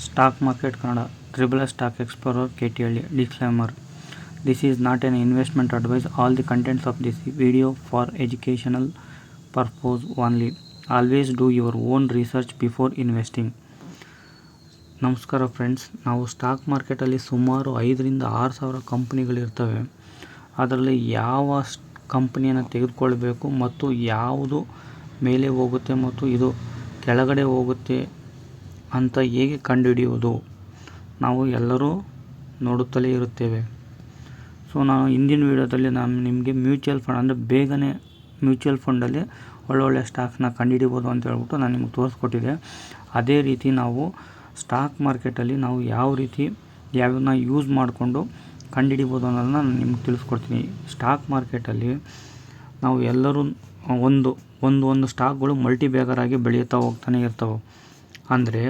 Stock Market Kannada, Triple Stock Explorer KTL. Disclaimer: This is not an investment advice. All the contents of this video for educational purpose only. Always do your own research before investing. ನಮಸ್ಕಾರ friends, ನಾವು stock ಮಾರ್ಕೆಟಲ್ಲಿ ಸುಮಾರು 5,000 to 6,000 ಕಂಪ್ನಿಗಳಿರ್ತವೆ. ಅದರಲ್ಲಿ ಯಾವ ಕಂಪ್ನಿಯನ್ನು ತೆಗೆದುಕೊಳ್ಬೇಕು ಮತ್ತು ಯಾವುದು ಮೇಲೆ ಹೋಗುತ್ತೆ ಮತ್ತು ಇದು ಕೆಳಗಡೆ ಹೋಗುತ್ತೆ ಅಂತ ಹೇಗೆ ಕಂಡುಹಿಡಿಯುವುದು ನಾವು ಎಲ್ಲರೂ ನೋಡುತ್ತಲೇ ಇರುತ್ತೇವೆ. ಸೊ ನಾನು ಹಿಂದಿನ ವೀಡಿಯೋದಲ್ಲಿ ನಾನು ನಿಮಗೆ ಮ್ಯೂಚುವಲ್ ಫಂಡ್ ಅಂದರೆ ಬೇಗನೆ ಮ್ಯೂಚುವಲ್ ಫಂಡಲ್ಲಿ ಒಳ್ಳೊಳ್ಳೆ ಸ್ಟಾಕ್ನ ಕಂಡುಹಿಡಿಬೋದು ಅಂತ ಹೇಳ್ಬಿಟ್ಟು ನಾನು ನಿಮಗೆ ತೋರಿಸ್ಕೊಟ್ಟಿದ್ದೆ. ಅದೇ ರೀತಿ ನಾವು ಸ್ಟಾಕ್ ಮಾರ್ಕೆಟಲ್ಲಿ ನಾವು ಯಾವ ರೀತಿ ಯಾವನ್ನ ಯೂಸ್ ಮಾಡಿಕೊಂಡು ಕಂಡುಹಿಡಿಬೋದು ಅನ್ನೋದನ್ನ ನಾನು ನಿಮ್ಗೆ ತಿಳಿಸ್ಕೊಡ್ತೀನಿ. ಸ್ಟಾಕ್ ಮಾರ್ಕೆಟಲ್ಲಿ ನಾವು ಎಲ್ಲರೂ ಒಂದು ಸ್ಟಾಕ್ಗಳು ಮಲ್ಟಿ ಬ್ಯಾಗರ್ ಆಗಿ ಬೆಳೆಯುತ್ತಾ ಹೋಗ್ತಾನೆ ಇರ್ತವೆ. ಅಂದರೆ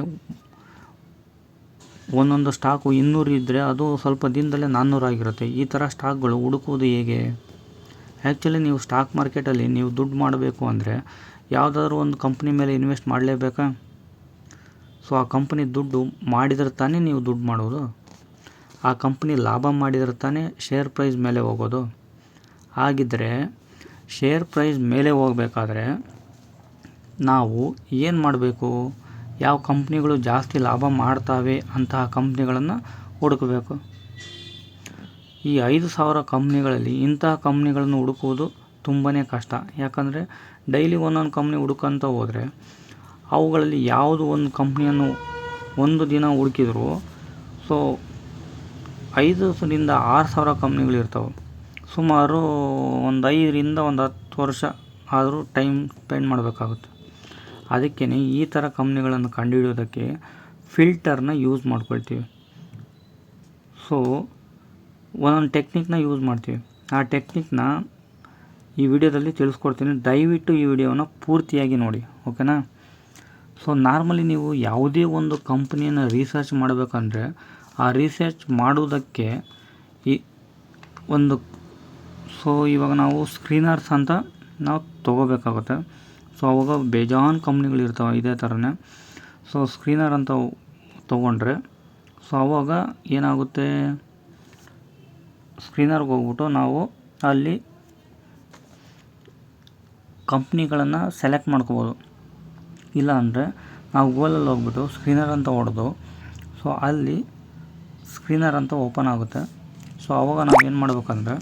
ಒಂದೊಂದು ಸ್ಟಾಕು 200 ಇದ್ದರೆ ಅದು ಸ್ವಲ್ಪ ದಿನದಲ್ಲೇ 400 ಆಗಿರುತ್ತೆ. ಈ ಥರ ಸ್ಟಾಕ್ಗಳು ಹುಡುಕುವುದು ಹೇಗೆ? ಆ್ಯಕ್ಚುಲಿ ನೀವು ಸ್ಟಾಕ್ ಮಾರ್ಕೆಟಲ್ಲಿ ನೀವು ದುಡ್ಡು ಮಾಡಬೇಕು ಅಂದರೆ ಯಾವುದಾದ್ರೂ ಒಂದು ಕಂಪ್ನಿ ಮೇಲೆ ಇನ್ವೆಸ್ಟ್ ಮಾಡಲೇಬೇಕಾ? ಸೊ ಆ ಕಂಪ್ನಿ ದುಡ್ಡು ಮಾಡಿದ್ರೆ ತಾನೇ ನೀವು ದುಡ್ಡು ಮಾಡೋದು. ಆ ಕಂಪ್ನಿ ಲಾಭ ಮಾಡಿದ್ರೆ ತಾನೇ ಶೇರ್ ಪ್ರೈಸ್ ಮೇಲೆ ಹೋಗೋದು. ಹಾಗಿದ್ದರೆ ಶೇರ್ ಪ್ರೈಸ್ ಮೇಲೆ ಹೋಗಬೇಕಾದ್ರೆ ನಾವು ಏನು ಮಾಡಬೇಕು? ಯಾವ ಕಂಪ್ನಿಗಳು ಜಾಸ್ತಿ ಲಾಭ ಮಾಡ್ತವೆ ಅಂತಹ ಕಂಪ್ನಿಗಳನ್ನು ಹುಡುಕಬೇಕು. ಈ 5,000 ಕಂಪ್ನಿಗಳಲ್ಲಿ ಇಂತಹ ಕಂಪ್ನಿಗಳನ್ನು ಹುಡುಕುವುದು ತುಂಬಾ ಕಷ್ಟ. ಯಾಕಂದರೆ ಡೈಲಿ ಒಂದೊಂದು ಕಂಪ್ನಿ ಹುಡುಕಂತ ಹೋದರೆ ಅವುಗಳಲ್ಲಿ ಯಾವುದು ಒಂದು ಕಂಪ್ನಿಯನ್ನು ಒಂದು ದಿನ ಹುಡುಕಿದ್ರು ಸೊ 5,000 to 6,000 ಕಂಪ್ನಿಗಳಿರ್ತವೆ. ಸುಮಾರು ಒಂದು 5 to 10 ವರ್ಷ ಆದರೂ ಟೈಮ್ ಸ್ಪೆಂಡ್ ಮಾಡಬೇಕಾಗುತ್ತೆ. ಅದಕ್ಕೇ ಈ ಥರ ಕಂಪ್ನಿಗಳನ್ನು ಕಂಡುಹಿಡಿಯೋದಕ್ಕೆ ಫಿಲ್ಟರ್ನ ಯೂಸ್ ಮಾಡ್ಕೊಳ್ತೀವಿ. ಸೊ ಒಂದೊಂದು ಟೆಕ್ನಿಕ್ನ ಯೂಸ್ ಮಾಡ್ತೀವಿ. ಆ ಟೆಕ್ನಿಕ್ನ ಈ ವಿಡಿಯೋದಲ್ಲಿ ತಿಳಿಸ್ಕೊಡ್ತೀನಿ. ದಯವಿಟ್ಟು ಈ ವಿಡಿಯೋನ ಪೂರ್ತಿಯಾಗಿ ನೋಡಿ, ಓಕೆನಾ? ಸೊ ನಾರ್ಮಲಿ ನೀವು ಯಾವುದೇ ಒಂದು ಕಂಪ್ನಿಯನ್ನು ರಿಸರ್ಚ್ ಮಾಡಬೇಕಂದ್ರೆ ಆ ರಿಸರ್ಚ್ ಮಾಡೋದಕ್ಕೆ ಇವಾಗ ನಾವು ಸ್ಕ್ರೀನರ್ಸ್ ಅಂತ ನಾವು ತೊಗೋಬೇಕಾಗುತ್ತೆ. ಸೊ ಅವಾಗ ಬೇಜಾನ್ ಕಂಪ್ನಿಗಳಿರ್ತವೆ ಇದೇ ಥರನೇ. ಸೊ ಸ್ಕ್ರೀನರ್ ಅಂತ ತೊಗೊಂಡ್ರೆ ಸೊ ಅವಾಗ ಏನಾಗುತ್ತೆ, ಸ್ಕ್ರೀನರ್ಗೆ ಹೋಗ್ಬಿಟ್ಟು ನಾವು ಅಲ್ಲಿ ಕಂಪ್ನಿಗಳನ್ನು ಸೆಲೆಕ್ಟ್ ಮಾಡ್ಕೋಬೋದು. ಇಲ್ಲ ಅಂದರೆ ನಾವು ಗೂಗಲಲ್ಲಿ ಹೋಗ್ಬಿಟ್ಟು ಸ್ಕ್ರೀನರ್ ಅಂತ ಹೊಡೆದು ಸೊ ಅಲ್ಲಿ ಸ್ಕ್ರೀನರ್ ಅಂತ ಓಪನ್ ಆಗುತ್ತೆ. ಸೊ ಅವಾಗ ನಾವು ಏನು ಮಾಡ್ಬೇಕಂದ್ರೆ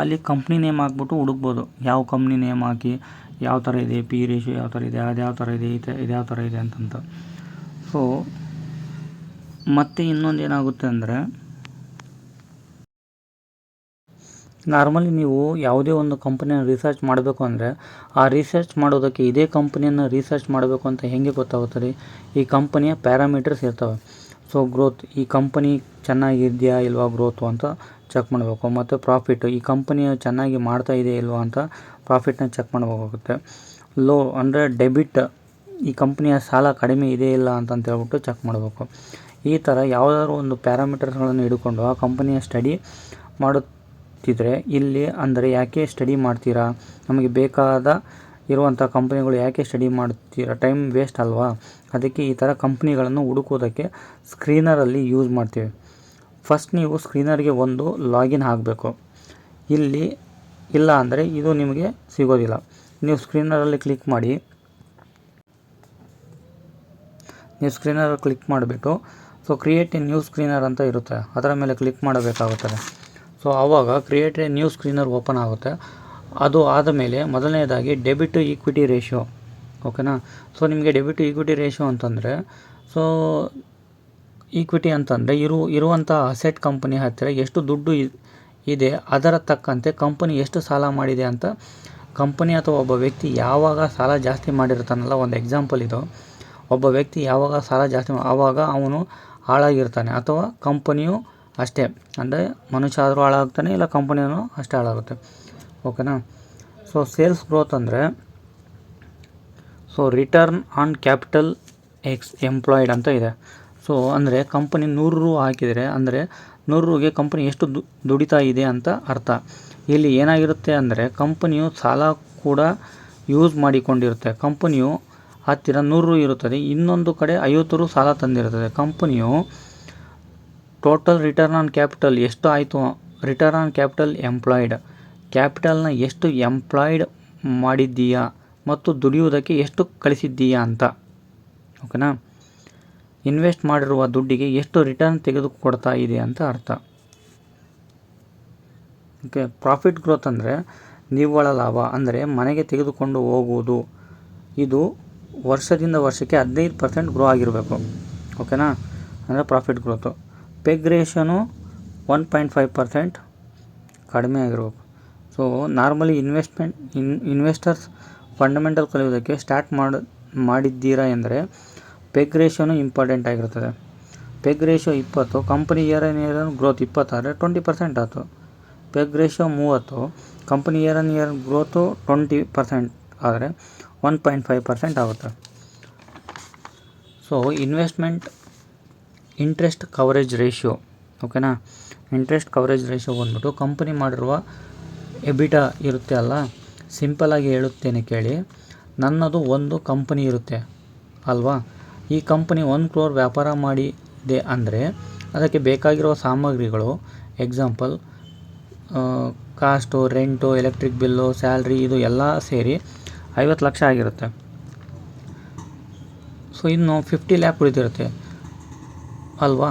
ಅಲ್ಲಿ ಕಂಪ್ನಿ ನೇಮ್ ಹಾಕ್ಬಿಟ್ಟು ಹುಡುಕ್ಬೋದು. ಯಾವ ಕಂಪ್ನಿ ನೇಮ್ ಹಾಕಿ ಯಾವ ಥರ ಇದೆ, ಪಿ ರೇಷಿಯೋ ಯಾವ ಥರ ಇದೆ, ಅದು ಯಾವ ಥರ ಇದೆ, ಇದು ಯಾವ ಥರ ಇದೆ ಅಂತಂತ. ಸೊ ಮತ್ತು ಇನ್ನೊಂದು ಏನಾಗುತ್ತೆ ಅಂದರೆ ನಾರ್ಮಲಿ ನೀವು ಯಾವುದೇ ಒಂದು ಕಂಪನಿಯನ್ನು ರಿಸರ್ಚ್ ಮಾಡಬೇಕು ಅಂದರೆ ಆ ರಿಸರ್ಚ್ ಮಾಡೋದಕ್ಕೆ ಇದೇ ಕಂಪನಿಯನ್ನು ರಿಸರ್ಚ್ ಮಾಡಬೇಕು ಅಂತ ಹೇಗೆ ಗೊತ್ತಾಗುತ್ತದೆ? ಈ ಕಂಪನಿಯ ಪ್ಯಾರಾಮೀಟರ್ಸ್ ಇರ್ತವೆ. ಸೊ ಗ್ರೋತ್, ಈ ಕಂಪನಿ ಚೆನ್ನಾಗಿದೆಯಾ ಇಲ್ವಾ ಗ್ರೋತು ಅಂತ ಚೆಕ್ ಮಾಡಬೇಕು. ಮತ್ತು ಪ್ರಾಫಿಟ್, ಈ ಕಂಪನಿಯ ಚೆನ್ನಾಗಿ ಮಾಡ್ತಾ ಇದೆಯಾ ಇಲ್ವಾ ಅಂತ ಪ್ರಾಫಿಟ್ನ ಚೆಕ್ ಮಾಡಬೇಕಾಗುತ್ತೆ. ಲೋ ಅಂದರೆ ಡೆಬಿಟ್, ಈ ಕಂಪನಿಯ ಸಾಲ ಕಡಿಮೆ ಇದೆ ಇಲ್ಲ ಅಂತ ಹೇಳ್ಬಿಟ್ಟು ಚೆಕ್ ಮಾಡಬೇಕು. ಈ ಥರ ಯಾವುದಾದ್ರೂ ಒಂದು ಪ್ಯಾರಾಮೀಟರ್ಸ್ಗಳನ್ನು ಹಿಡ್ಕೊಂಡು ಆ ಕಂಪನಿಯ ಸ್ಟಡಿ ಮಾಡುತ್ತಿದ್ದರೆ ಇಲ್ಲಿ ಅಂದರೆ ಯಾಕೆ ಸ್ಟಡಿ ಮಾಡ್ತೀರಾ? ನಮಗೆ ಬೇಕಾದ ಇರುವಂಥ ಕಂಪ್ನಿಗಳು ಯಾಕೆ ಸ್ಟಡಿ ಮಾಡ್ತೀರಾ? ಟೈಮ್ ವೇಸ್ಟ್ ಅಲ್ವಾ? ಅದಕ್ಕೆ ಈ ಥರ ಕಂಪ್ನಿಗಳನ್ನು ಹುಡುಕೋದಕ್ಕೆ ಸ್ಕ್ರೀನರಲ್ಲಿ ಯೂಸ್ ಮಾಡ್ತೀವಿ. ಫಸ್ಟ್ ನೀವು ಸ್ಕ್ರೀನರ್ಗೆ ಒಂದು ಲಾಗಿನ್ ಆಗಬೇಕು. ಇಲ್ಲಿ ಇಲ್ಲ ಅಂದರೆ ಇದು ನಿಮಗೆ ಸಿಗೋದಿಲ್ಲ. ನೀವು ಸ್ಕ್ರೀನರಲ್ಲಿ ಕ್ಲಿಕ್ ಮಾಡಿಬಿಟ್ಟು so create A new screener ಅಂತ ಇರುತ್ತೆ, ಅದರ ಮೇಲೆ ಕ್ಲಿಕ್ ಮಾಡಬೇಕಾಗುತ್ತದೆ. ಸೊ ಆವಾಗ create A new screener open ಆಗುತ್ತೆ. ಅದು ಆದ ಮೇಲೆ ಮೊದಲನೇದಾಗಿ ಡೆಬಿಟ್ ಟು ಈಕ್ವಿಟಿ ರೇಷಿಯೋ, ಓಕೆನಾ? ಸೊ ನಿಮಗೆ ಡೆಬಿಟ್ ಟು ಈಕ್ವಿಟಿ ರೇಷಿಯೋ ಅಂತಂದರೆ ಸೊ ಈಕ್ವಿಟಿ ಅಂತಂದರೆ ಇರುವಂಥ ಅಸೆಟ್ ಕಂಪನಿ ಹತ್ತಿರ ಎಷ್ಟು ದುಡ್ಡು ಇದೆ ಅದರ ತಕ್ಕಂತೆ ಕಂಪನಿ ಎಷ್ಟು ಸಾಲ ಮಾಡಿದೆ ಅಂತ ಕಂಪನಿ ಅಥವಾ ಒಬ್ಬ ವ್ಯಕ್ತಿ ಯಾವಾಗ ಸಾಲ ಜಾಸ್ತಿ ಮಾಡಿರ್ತಾನಲ್ಲ, ಒಂದು ಎಕ್ಸಾಂಪಲ್ ಇದು, ಒಬ್ಬ ವ್ಯಕ್ತಿ ಯಾವಾಗ ಸಾಲ ಜಾಸ್ತಿ ಆವಾಗ ಅವನು ಹಾಳಾಗಿರ್ತಾನೆ ಅಥವಾ ಕಂಪನಿಯು ಅಷ್ಟೇ. ಅಂದರೆ ಮನುಷ್ಯ ಆದರೂ ಹಾಳಾಗ್ತಾನೆ, ಇಲ್ಲ ಕಂಪನಿಯೂ ಅಷ್ಟೇ ಹಾಳಾಗುತ್ತೆ, ಓಕೆನಾ? ಸೊ ಸೇಲ್ಸ್ ಗ್ರೋತ್ ಅಂದರೆ so return on capital employed ಅಂತ ಇದೆ. ಸೊ ಅಂದರೆ ಕಂಪನಿ 100 ರು ಹಾಕಿದರೆ ಅಂದರೆ 100 ರುಗೆ ಕಂಪನಿ ಎಷ್ಟು ದುಡಿತಾ ಇದೆ ಅಂತ ಅರ್ಥ. ಇಲ್ಲಿ ಏನಾಗಿರುತ್ತೆ ಅಂದರೆ ಕಂಪನಿಯು ಸಾಲ ಕೂಡ ಯೂಸ್ ಮಾಡಿಕೊಂಡಿರುತ್ತೆ. ಕಂಪನಿಯು ಹತ್ತಿರ 100 ರು ಇರುತ್ತದೆ, ಇನ್ನೊಂದು ಕಡೆ 50 ರು ಸಾಲ ತಂದಿರುತ್ತದೆ. ಕಂಪನಿಯು ಟೋಟಲ್ ರಿಟರ್ನ್ ಆನ್ ಕ್ಯಾಪಿಟಲ್ ಎಷ್ಟು ಆಯಿತು, ರಿಟರ್ನ್ ಆನ್ ಕ್ಯಾಪಿಟಲ್ ಎಂಪ್ಲಾಯ್ಡ್, ಕ್ಯಾಪಿಟಲ್ನ ಎಷ್ಟು ಎಂಪ್ಲಾಯ್ಡ್ ಮಾಡಿದ್ದೀಯಾ ಮತ್ತು ದುಡಿಯುವುದಕ್ಕೆ ಎಷ್ಟು ಕಳಿಸಿದ್ದೀಯಾ ಅಂತ. ಓಕೆನಾ. ಇನ್ವೆಸ್ಟ್ ಮಾಡಿರುವ ದುಡ್ಡಿಗೆ ಎಷ್ಟು ರಿಟರ್ನ್ ತೆಗೆದುಕೊಡ್ತಾ ಇದೆ ಅಂತ ಅರ್ಥ. ಓಕೆ. ಪ್ರಾಫಿಟ್ ಗ್ರೋತ್ ಅಂದರೆ ನಿವ್ವಳ ಲಾಭ, ಅಂದರೆ ಮನೆಗೆ ತೆಗೆದುಕೊಂಡು ಹೋಗುವುದು. ಇದು ವರ್ಷದಿಂದ ವರ್ಷಕ್ಕೆ 15% ಗ್ರೋ ಆಗಿರಬೇಕು. ಓಕೆನಾ, ಅಂದರೆ ಪ್ರಾಫಿಟ್ ಗ್ರೋತು. ಪೆಗ್ ರೇಷನು 1.5% ಕಡಿಮೆ ಆಗಿರಬೇಕು. ಸೊ ನಾರ್ಮಲಿ ಇನ್ವೆಸ್ಟರ್ಸ್ ಫಂಡಮೆಂಟಲ್ ಕಲಿಯೋದಕ್ಕೆ ಸ್ಟಾರ್ಟ್ ಮಾಡಿದ್ದೀರಾ ಎಂದರೆ ಪೆಗ್ ರೇಷನು ಇಂಪಾರ್ಟೆಂಟ್ ಆಗಿರ್ತದೆ. Peg ratio 20, company year on year growth 20 ಆದರೆ 20% ಆಯಿತು. Peg ratio 30, company year on year growth 20% ಆದರೆ 1.5% ಆಗುತ್ತೆ. So interest coverage ratio. ಓಕೆನಾ. ಇಂಟ್ರೆಸ್ಟ್ ಕವರೇಜ್ ರೇಷಿಯೋ ಬಂದ್ಬಿಟ್ಟು ಕಂಪನಿ ಮಾಡಿರುವ ಎಬಿಟಾ ಇರುತ್ತೆ ಅಲ್ಲ, ಸಿಂಪಲಾಗಿ ಹೇಳುತ್ತೇನೆ ಕೇಳಿ. ನನ್ನದು ಒಂದು ಕಂಪನಿ ಇರುತ್ತೆ ಅಲ್ವಾ, ಈ ಕಂಪನಿ 1 crore ವ್ಯಾಪಾರ ಮಾಡಿದೆ ಅಂದರೆ ಅದಕ್ಕೆ ಬೇಕಾಗಿರುವ ಸಾಮಗ್ರಿಗಳು, example cost, rent, electric bill, salary, ಇದು ಎಲ್ಲ ಸೇರಿ 50 ಲಕ್ಷ ಆಗಿರುತ್ತೆ. ಸೊ ಇನ್ನು 50 lakh ಉಳಿದಿರುತ್ತೆ ಅಲ್ವಾ,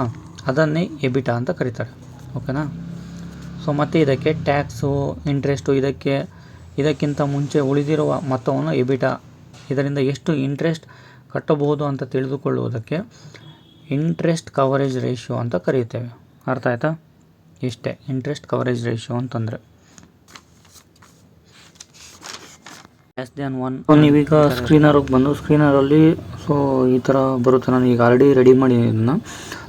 ಅದನ್ನೇ ಎಬಿಟಾ ಅಂತ ಕರೀತಾರೆ. ಓಕೆನಾ. ಸೊ ಮತ್ತು ಇದಕ್ಕೆ ಟ್ಯಾಕ್ಸು, ಇಂಟ್ರೆಸ್ಟು, ಇದಕ್ಕಿಂತ ಮುಂಚೆ ಉಳಿದಿರುವ ಮೊತ್ತವನ್ನು ಎಬಿಟಾ, ಇದರಿಂದ ಎಷ್ಟು ಇಂಟ್ರೆಸ್ಟ್ ಕಟ್ಟಬಹುದು ಅಂತ ತಿಳಿದುಕೊಳ್ಳುವುದಕ್ಕೆ ಇಂಟ್ರೆಸ್ಟ್ ಕವರೇಜ್ ರೇಷಿಯೋ ಅಂತ ಕರೆಯುತ್ತೇವೆ. ಅರ್ಥ ಆಯ್ತಾ? ಇಷ್ಟೇ ಇಂಟ್ರೆಸ್ಟ್ ಕವರೇಜ್ ರೇಷಿಯೋ ಅಂತಂದರೆ. ನೀವೀಗ ಸ್ಕ್ರೀನರಿಗೆ ಬಂದು ಸ್ಕ್ರೀನರಲ್ಲಿ ಸೊ ಈ ಥರ ಬರುತ್ತೆ. ನಾನು ಈಗ ಆಲ್ರೆಡಿ ರೆಡಿ ಮಾಡಿ ಇದನ್ನು.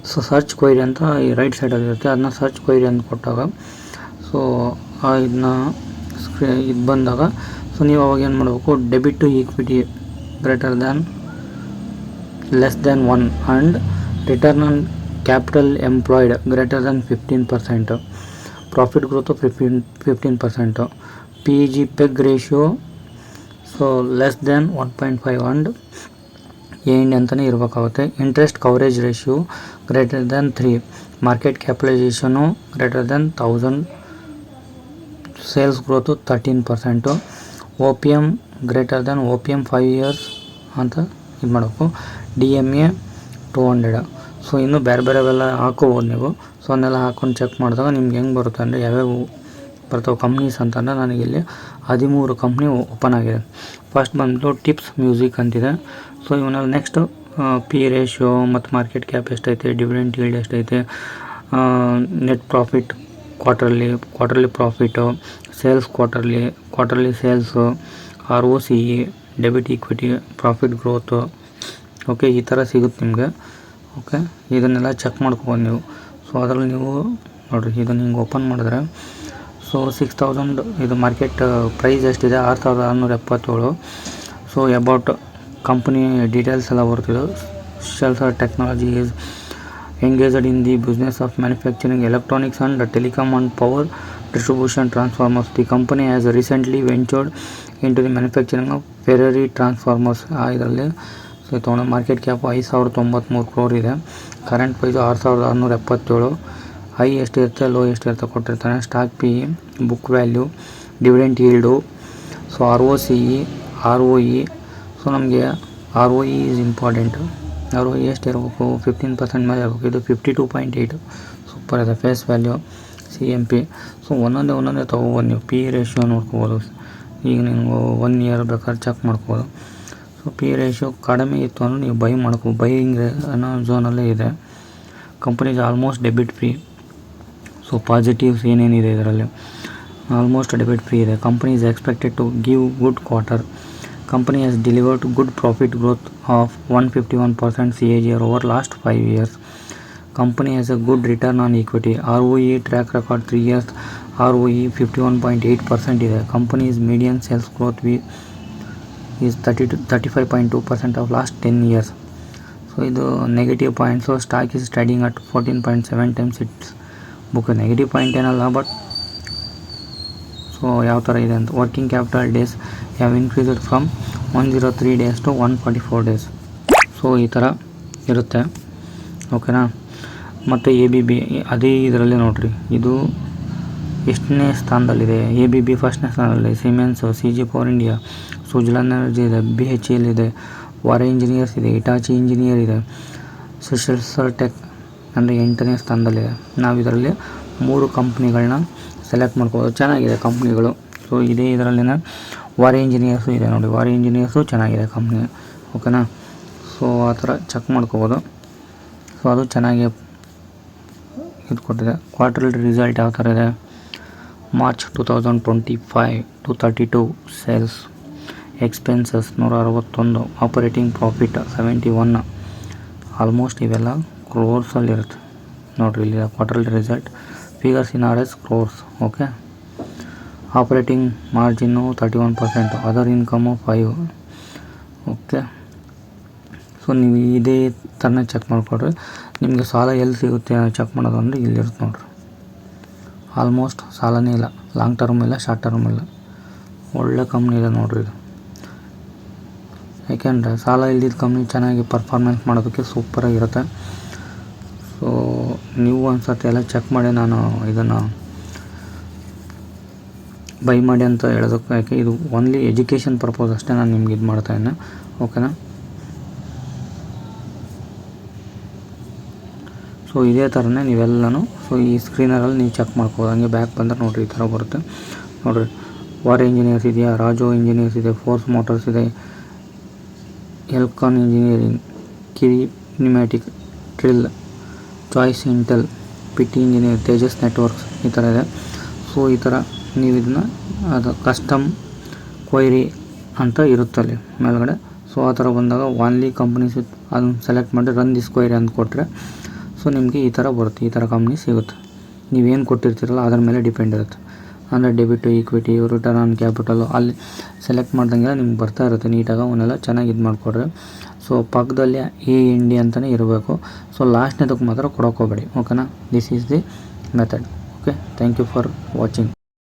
ಸೊ ಸರ್ಚ್ ಕ್ವೈರಿ ಅಂತ ಈ ರೈಟ್ ಸೈಡಲ್ಲಿರುತ್ತೆ, ಅದನ್ನ ಸರ್ಚ್ ಕ್ವೈರಿ ಅಂತ ಕೊಟ್ಟಾಗ ಸೊ ಇದನ್ನ ಇದು ಬಂದಾಗ ಸೊ ನೀವು ಅವಾಗ ಏನು ಮಾಡಬೇಕು, debit to equity greater than less than 1 and return on capital employed greater than 15%, profit growth 15%, PEG peg ratio so less than 1.5 and and ಅಂತಲೇ ಇರಬೇಕಾಗುತ್ತೆ. Interest coverage ratio greater than 3, market capitalisation greater than 1000, sales growth 13%, OPM greater than OPM 5 years ಅಂತ ಇದು ಮಾಡಬೇಕು. DMA 200. So ಇನ್ನೂ ಬೇರೆಲ್ಲ ಹಾಕೋಬೋದು ನೀವು. So ಅದನ್ನೆಲ್ಲ ಹಾಕ್ಕೊಂಡು ಚೆಕ್ ಮಾಡಿದಾಗ ನಿಮ್ಗೆ ಹೆಂಗೆ ಬರುತ್ತೆ ಅಂದರೆ ಯಾವ್ಯಾವ ಬರ್ತಾವೆ ಕಂಪ್ನೀಸ್ ಅಂತಂದರೆ ನನಗಿಲ್ಲಿ 13 ಕಂಪ್ನಿ ಓಪನ್ ಆಗಿದೆ. ಫಸ್ಟ್ ಬಂದು ಟಿಪ್ಸ್ ಮ್ಯೂಸಿಕ್ ಅಂತಿದೆ. ಸೊ ಇವನಲ್ಲಿ ನೆಕ್ಸ್ಟು ಪಿ ರೇಷಿಯೋ ಮತ್ತು ಮಾರ್ಕೆಟ್ ಕ್ಯಾಪ್ ಎಷ್ಟೈತೆ, ಡಿವಿಡೆಂಡ್ ಯೀಲ್ಡ್ ಎಷ್ಟೈತೆ, net profit quarterly profit, sales quarterly sales, ROCE, debit equity, profit growth. Okay, ಈ ಥರ ಸಿಗುತ್ತೆ ನಿಮಗೆ. ಓಕೆ, ಇದನ್ನೆಲ್ಲ ಚೆಕ್ ಮಾಡ್ಕೋಬೋದು ನೀವು. ಸೊ ಅದರಲ್ಲಿ ನೀವು ನೋಡಿರಿ, ಇದನ್ನು ಹಿಂಗೆ ಓಪನ್ ಮಾಡಿದ್ರೆ ಸೊ 6000 ಇದು ಮಾರ್ಕೆಟ್ ಪ್ರೈಸ್ ಎಷ್ಟಿದೆ, 6677. ಸೊ ಅಬೌಟ್ ಕಂಪ್ನಿ ಡೀಟೇಲ್ಸ್ ಎಲ್ಲ ಬರ್ತಿದ್ದು. Shilchar technology is engaged in the business of manufacturing electronics and telecom and power distribution transformers. The company has recently ventured into the manufacturing of Ferrari transformers. ಇದರಲ್ಲಿ so ತೊಗೊಂಡು market cap 5093 crore ಇದೆ. Current price 6677. High ಎಷ್ಟಿರುತ್ತೆ, low ಎಷ್ಟಿರುತ್ತೆ ಕೊಟ್ಟಿರ್ತಾನೆ. Stock PE, book value, dividend yield, so ROCE, ROE. So ನಮಗೆ ROE is important. ROE ಎಷ್ಟು ಇರಬೇಕು, 15% ಮೇಲೆ ಇರಬೇಕು. ಇದು 52.8, ಸೂಪರ್ ಇದೆ. Face value, CMP. ಸೊ ಒಂದೊಂದೇ ತೊಗೋಬೋದು ನೀವು. PE ರೇಷಿಯೋ ನೋಡ್ಕೋಬೋದು. ಈಗ ನೀವು 1 year ಬೇಕಾದ್ರೆ ಚೆಕ್ ಮಾಡ್ಕೋಬೋದು. ಸೊ PE ರೇಷಿಯೋ ಕಡಿಮೆ ಇತ್ತು ಅಂದರೆ ನೀವು ಬೈ ಮಾಡ್ಕೋಬೋದು. ಬೈಯಿಂಗ್ ಅನ್ನೋ ಝೋನಲ್ಲೇ ಇದೆ. Company is almost debit free. So positives ಏನೇನಿದೆ ಇದರಲ್ಲಿ, ಆಲ್ಮೋಸ್ಟ್ ಡೆಬಿಟ್ ಫ್ರೀ ಇದೆ. Company is expected to give good quarter. Company has delivered good profit growth of 151% CAGR over last 5 years. Company has a good return on equity. ROE track record 3 years. ROE 51.8% ಇದೆ. Company's median sales growth is 35.2% of last 10 years. So ಇದು negative point. So stock is trading at 14.7 times its book. Negative point ಏನಲ್ಲ, but so ಯಾವ ಥರ ಇದೆ ಅಂತ. Working capital days have increased from 103 days to 144 days. So ಈ ಥರ ಇರುತ್ತೆ, ಓಕೆನಾ. ಮತ್ತು ABB ಅದೇ ಇದರಲ್ಲಿ ನೋಡಿರಿ, ಇದು ಎಷ್ಟನೇ ಸ್ಥಾನದಲ್ಲಿದೆ. ABB ಫಸ್ಟ್ನೇ ಸ್ಥಾನದಲ್ಲಿದೆ. Siemens, CG power India, Suzlon energy ಇದೆ, BHEL ಇದೆ, ವಾರೆ ಇಂಜಿನಿಯರ್ಸ್ ಇದೆ, ಇಟಾಚಿ ಇಂಜಿನಿಯರ್ ಇದೆ, ಸುಶೆಲ್ಸರ್ ಟೆಕ್ ಅಂದರೆ 8ನೇ ಸ್ಥಾನದಲ್ಲಿದೆ. ನಾವು ಇದರಲ್ಲಿ 3 ಕಂಪ್ನಿಗಳನ್ನ ಸೆಲೆಕ್ಟ್ ಮಾಡ್ಕೋಬೋದು. ಚೆನ್ನಾಗಿದೆ ಕಂಪ್ನಿಗಳು. ಸೊ ಇದೇ ಇದರಲ್ಲಿನ ವಾರೆ ಇಂಜಿನಿಯರ್ಸು ಇದೆ ನೋಡಿ, ವಾರೆ ಇಂಜಿನಿಯರ್ಸು ಚೆನ್ನಾಗಿದೆ ಕಂಪ್ನಿ, ಓಕೆನಾ. ಸೊ ಆ ಥರ ಚೆಕ್ ಮಾಡ್ಕೋಬೋದು. ಸೊ ಅದು ಚೆನ್ನಾಗಿ ಇದು ಕೊಟ್ಟಿದೆ. ಕ್ವಾರ್ಟರ್ಲಿ ರಿಸಲ್ಟ್ ಯಾವ ಥರ ಇದೆ. March 2025 232 sales, expenses 161, operating profit 71, almost ಇವೆಲ್ಲ ಕ್ರೋರ್ಸಲ್ಲಿರುತ್ತೆ ನೋಡಿರಿ. ಇಲ್ಲಿ quarterly result figures in RS crores, okay. Operating margin 31%, other income 5, okay. So ನೀವು ಇದೇ ಥರನೇ ಚೆಕ್ ಮಾಡಿಕೊಡ್ರಿ. ನಿಮಗೆ ಸಾಲ ಎಲ್ಲಿ ಸಿಗುತ್ತೆ ಚೆಕ್ ಮಾಡೋದು ಅಂದರೆ ಇಲ್ಲಿರುತ್ತೆ ನೋಡಿರಿ. ಆಲ್ಮೋಸ್ಟ್ ಸಾಲನೇ ಇಲ್ಲ, ಲಾಂಗ್ ಟರ್ಮ್ ಇಲ್ಲ, ಶಾರ್ಟ್ ಟರ್ಮ್ ಇಲ್ಲ. ಒಳ್ಳೆ ಕಂಪ್ನಿ ಇದೆ ನೋಡಿರಿ ಇದು. ಯಾಕೆಂದರೆ ಸಾಲ ಇಲ್ದಿದ್ದ ಕಂಪ್ನಿ ಚೆನ್ನಾಗಿ ಪರ್ಫಾರ್ಮೆನ್ಸ್ ಮಾಡೋದಕ್ಕೆ ಸೂಪರಾಗಿರುತ್ತೆ. ಸೊ ನೀವು ಒಂದು ಸರ್ತಿ ಎಲ್ಲ ಚೆಕ್ ಮಾಡಿ ನಾನು ಇದನ್ನು ಬೈ ಮಾಡಿ ಅಂತ ಹೇಳೋದಕ್ಕೆ, ಯಾಕೆ ಇದು ಓನ್ಲಿ ಎಜುಕೇಷನ್ ಪರ್ಪಸ್ ಅಷ್ಟೇ ನಾನು ನಿಮ್ಗೆ ಇದು ಮಾಡ್ತಾಯಿದ್ದೆ, ಓಕೆನಾ. ಸೊ ಇದೇ ಥರನೇ ನೀವೆಲ್ಲನೂ ಸೊ ಈ ಸ್ಕ್ರೀನರಲ್ಲಿ ನೀವು ಚೆಕ್ ಮಾಡ್ಕೋಬೋದು. ಹಂಗೆ ಬ್ಯಾಕ್ ಬಂದರೆ ನೋಡಿರಿ ಈ ಥರ ಬರುತ್ತೆ ನೋಡಿರಿ. ವಾರೆ ಇಂಜಿನಿಯರ್ಸ್ ಇದೆಯಾ, ರಾಜೋ ಇಂಜಿನಿಯರ್ಸ್ ಇದೆ, ಫೋರ್ಸ್ ಮೋಟರ್ಸ್ ಇದೆ, ಎಲ್ಕಾನ್ ಇಂಜಿನಿಯರಿಂಗ್, ಕಿರಿ pneumatic, trill, choice Intel, PT engineer, Tejas networks, ಈ ಥರ ಇದೆ. ಸೊ ಈ ಥರ ನೀವು ಇದನ್ನು ಅದು ಕಸ್ಟಮ್ ಕ್ವೈರಿ ಅಂತ ಇರುತ್ತಲ್ಲಿ ಮೇಲ್ಗಡೆ. ಸೊ ಆ ಥರ ಬಂದಾಗ ಓನ್ಲಿ ಕಂಪ್ನೀಸ್ ಅದನ್ನು ಸೆಲೆಕ್ಟ್ ಮಾಡಿ ರನ್ ದಿಸ್ ಕ್ವೈರಿ ಅಂತ ಕೊಟ್ಟರೆ ಸೊ ನಿಮಗೆ ಈ ಥರ ಬರುತ್ತೆ, ಈ ಥರ ಕಂಪ್ನಿ ಸಿಗುತ್ತೆ. ನೀವೇನು ಕೊಟ್ಟಿರ್ತೀರಲ್ಲ ಅದ್ರ ಮೇಲೆ ಡಿಪೆಂಡ್ ಇರುತ್ತೆ. ಅಂದರೆ debit, equity, return on capital ಅಲ್ಲಿ ಸೆಲೆಕ್ಟ್ ಮಾಡ್ದಂಗೆ ನಿಮ್ಗೆ ಬರ್ತಾ ಇರುತ್ತೆ ನೀಟಾಗಿ. ಅವನ್ನೆಲ್ಲ ಚೆನ್ನಾಗಿ ಇದು ಮಾಡಿಕೊಡ್ರಿ. ಸೊ ಪಕ್ಕದಲ್ಲಿ AND ಅಂತಲೇ ಇರಬೇಕು. ಸೊ ಲಾಸ್ಟ್ನೇದಕ್ಕೆ ಮಾತ್ರ ಕೊಡೋಕೆ ಹೋಗಬೇಡಿ, ಓಕೆನಾ. This is the method, okay. Thank you for watching.